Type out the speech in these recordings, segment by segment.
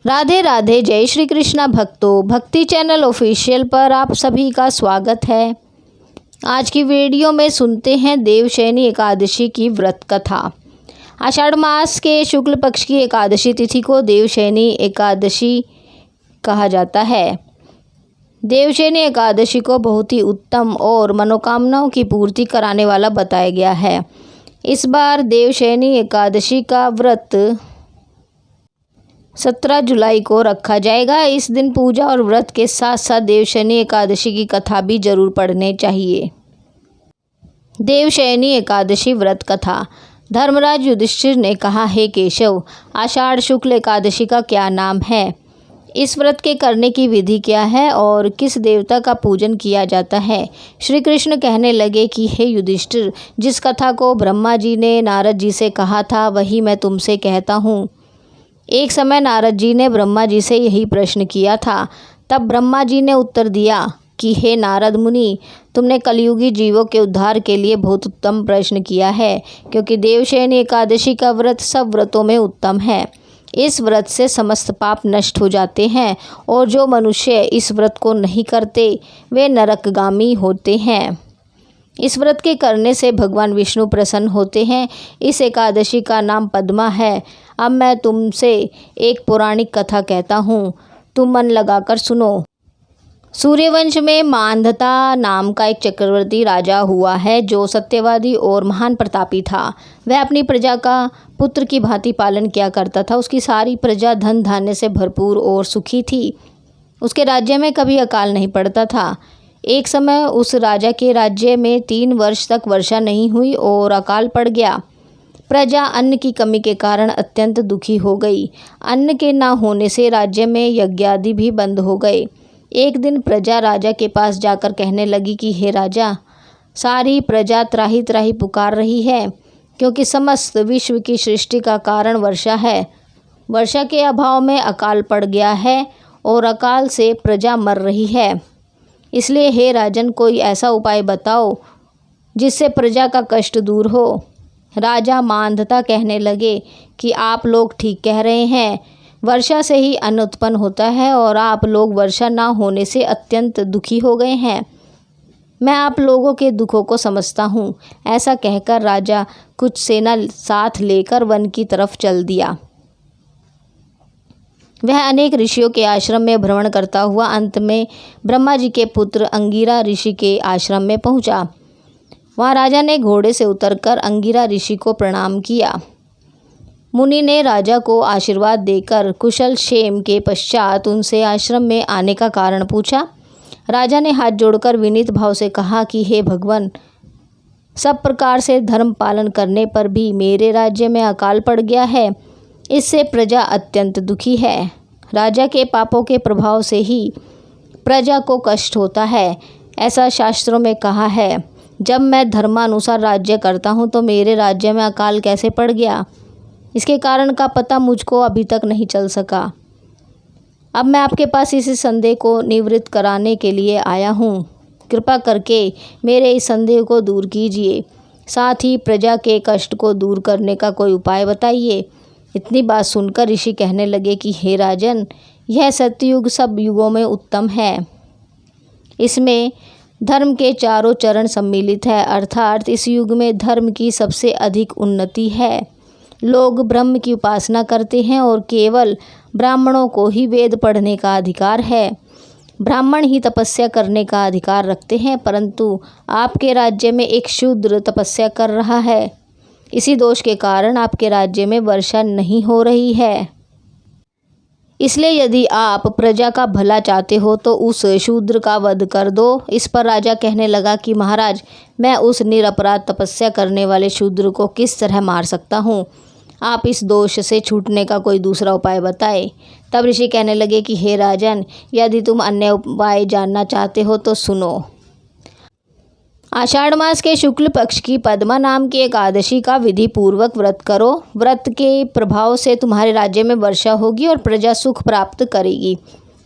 राधे राधे। जय श्री कृष्णा भक्तों, भक्ति चैनल ऑफिशियल पर आप सभी का स्वागत है। आज की वीडियो में सुनते हैं देवशयनी एकादशी की व्रत कथा। आषाढ़ मास के शुक्ल पक्ष की एकादशी तिथि को देवशयनी एकादशी कहा जाता है। देवशयनी एकादशी को बहुत ही उत्तम और मनोकामनाओं की पूर्ति कराने वाला बताया गया है। इस बार देवशयनी एकादशी का व्रत 17 जुलाई को रखा जाएगा। इस दिन पूजा और व्रत के साथ साथ देवशयनी एकादशी की कथा भी जरूर पढ़ने चाहिए। देवशयनी एकादशी व्रत कथा। धर्मराज युधिष्ठिर ने कहा, हे केशव, आषाढ़ शुक्ल एकादशी का क्या नाम है? इस व्रत के करने की विधि क्या है और किस देवता का पूजन किया जाता है? श्री कृष्ण कहने लगे कि हे युधिष्ठिर, जिस कथा को ब्रह्मा जी ने नारद जी से कहा था वही मैं तुमसे कहता हूँ। एक समय नारद जी ने ब्रह्मा जी से यही प्रश्न किया था। तब ब्रह्मा जी ने उत्तर दिया कि हे नारद मुनि, तुमने कलयुगी जीवों के उद्धार के लिए बहुत उत्तम प्रश्न किया है, क्योंकि देवशयनी एकादशी का व्रत सब व्रतों में उत्तम है। इस व्रत से समस्त पाप नष्ट हो जाते हैं और जो मनुष्य इस व्रत को नहीं करते वे नरकगामी होते हैं। इस व्रत के करने से भगवान विष्णु प्रसन्न होते हैं। इस एकादशी का नाम पद्मा है। अब मैं तुमसे एक पौराणिक कथा कहता हूँ, तुम मन लगाकर सुनो। सूर्यवंश में मांधाता नाम का एक चक्रवर्ती राजा हुआ है जो सत्यवादी और महान प्रतापी था। वह अपनी प्रजा का पुत्र की भांति पालन किया करता था। उसकी सारी प्रजा धन धान्य से भरपूर और सुखी थी। उसके राज्य में कभी अकाल नहीं पड़ता था। एक समय उस राजा के राज्य में 3 वर्ष तक वर्षा नहीं हुई और अकाल पड़ गया। प्रजा अन्न की कमी के कारण अत्यंत दुखी हो गई। अन्न के न होने से राज्य में यज्ञ आदि भी बंद हो गए। एक दिन प्रजा राजा के पास जाकर कहने लगी कि हे राजा, सारी प्रजा त्राही त्राही पुकार रही है, क्योंकि समस्त विश्व की सृष्टि का कारण वर्षा है। वर्षा के अभाव में अकाल पड़ गया है और अकाल से प्रजा मर रही है। इसलिए हे राजन, कोई ऐसा उपाय बताओ जिससे प्रजा का कष्ट दूर हो। राजा मांधाता कहने लगे कि आप लोग ठीक कह रहे हैं। वर्षा से ही अन्न उत्पन्न होता है और आप लोग वर्षा ना होने से अत्यंत दुखी हो गए हैं। मैं आप लोगों के दुखों को समझता हूँ। ऐसा कहकर राजा कुछ सेना साथ लेकर वन की तरफ चल दिया। वह अनेक ऋषियों के आश्रम में भ्रमण करता हुआ अंत में ब्रह्मा जी के पुत्र अंगिरा ऋषि के आश्रम में पहुंचा। वहां राजा ने घोड़े से उतरकर अंगिरा ऋषि को प्रणाम किया। मुनि ने राजा को आशीर्वाद देकर कुशल क्षेम के पश्चात उनसे आश्रम में आने का कारण पूछा। राजा ने हाथ जोड़कर विनीत भाव से कहा कि हे भगवान, सब प्रकार से धर्म पालन करने पर भी मेरे राज्य में अकाल पड़ गया है। इससे प्रजा अत्यंत दुखी है। राजा के पापों के प्रभाव से ही प्रजा को कष्ट होता है। ऐसा शास्त्रों में कहा है। जब मैं धर्मानुसार राज्य करता हूँ तो मेरे राज्य में अकाल कैसे पड़ गया, इसके कारण का पता मुझको अभी तक नहीं चल सका। अब मैं आपके पास इस संदेह को निवृत्त कराने के लिए आया हूँ। कृपा करके मेरे इस संदेह को दूर कीजिए। साथ ही प्रजा के कष्ट को दूर करने का कोई उपाय बताइए। इतनी बात सुनकर ऋषि कहने लगे कि हे राजन, यह सतयुग सब युगों में उत्तम है। इसमें धर्म के चारों चरण सम्मिलित है, अर्थात इस युग में धर्म की सबसे अधिक उन्नति है। लोग ब्रह्म की उपासना करते हैं और केवल ब्राह्मणों को ही वेद पढ़ने का अधिकार है। ब्राह्मण ही तपस्या करने का अधिकार रखते हैं, परंतु आपके राज्य में एक शूद्र तपस्या कर रहा है। इसी दोष के कारण आपके राज्य में वर्षा नहीं हो रही है। इसलिए यदि आप प्रजा का भला चाहते हो तो उस शूद्र का वध कर दो। इस पर राजा कहने लगा कि महाराज, मैं उस निरपराध तपस्या करने वाले शूद्र को किस तरह मार सकता हूँ? आप इस दोष से छूटने का कोई दूसरा उपाय बताएं। तब ऋषि कहने लगे कि हे राजन, यदि तुम अन्य उपाय जानना चाहते हो तो सुनो। आषाढ़ मास के शुक्ल पक्ष की पद्मा नाम की एकादशी का विधि पूर्वक व्रत करो। व्रत के प्रभाव से तुम्हारे राज्य में वर्षा होगी और प्रजा सुख प्राप्त करेगी,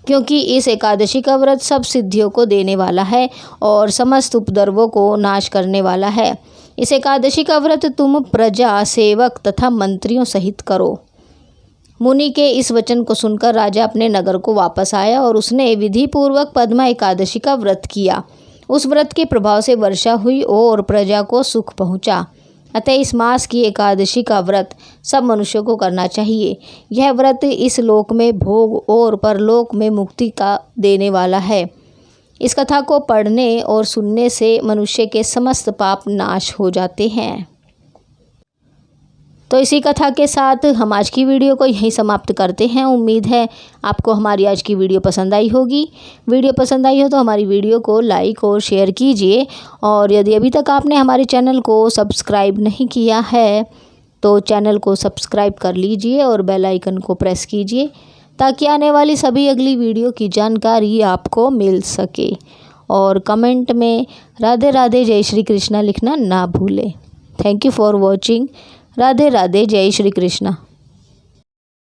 क्योंकि इस एकादशी का व्रत सब सिद्धियों को देने वाला है और समस्त उपद्रवों को नाश करने वाला है। इस एकादशी का व्रत तुम प्रजा, सेवक तथा मंत्रियों सहित करो। मुनि के इस वचन को सुनकर राजा अपने नगर को वापस आया और उसने विधि पूर्वक पद्मा एकादशी का व्रत किया। उस व्रत के प्रभाव से वर्षा हुई और प्रजा को सुख पहुंचा। अतः इस मास की एकादशी का व्रत सब मनुष्यों को करना चाहिए। यह व्रत इस लोक में भोग और परलोक में मुक्ति का देने वाला है। इस कथा को पढ़ने और सुनने से मनुष्य के समस्त पाप नाश हो जाते हैं। तो इसी कथा के साथ हम आज की वीडियो को यहीं समाप्त करते हैं। उम्मीद है आपको हमारी आज की वीडियो पसंद आई होगी। वीडियो पसंद आई हो तो हमारी वीडियो को लाइक और शेयर कीजिए, और यदि अभी तक आपने हमारे चैनल को सब्सक्राइब नहीं किया है तो चैनल को सब्सक्राइब कर लीजिए और बेल आइकन को प्रेस कीजिए, ताकि आने वाली सभी अगली वीडियो की जानकारी आपको मिल सके। और कमेंट में राधे राधे जय श्री कृष्णा लिखना ना भूलें। Thank you for watching. Radhe Radhe जय श्री कृष्णा।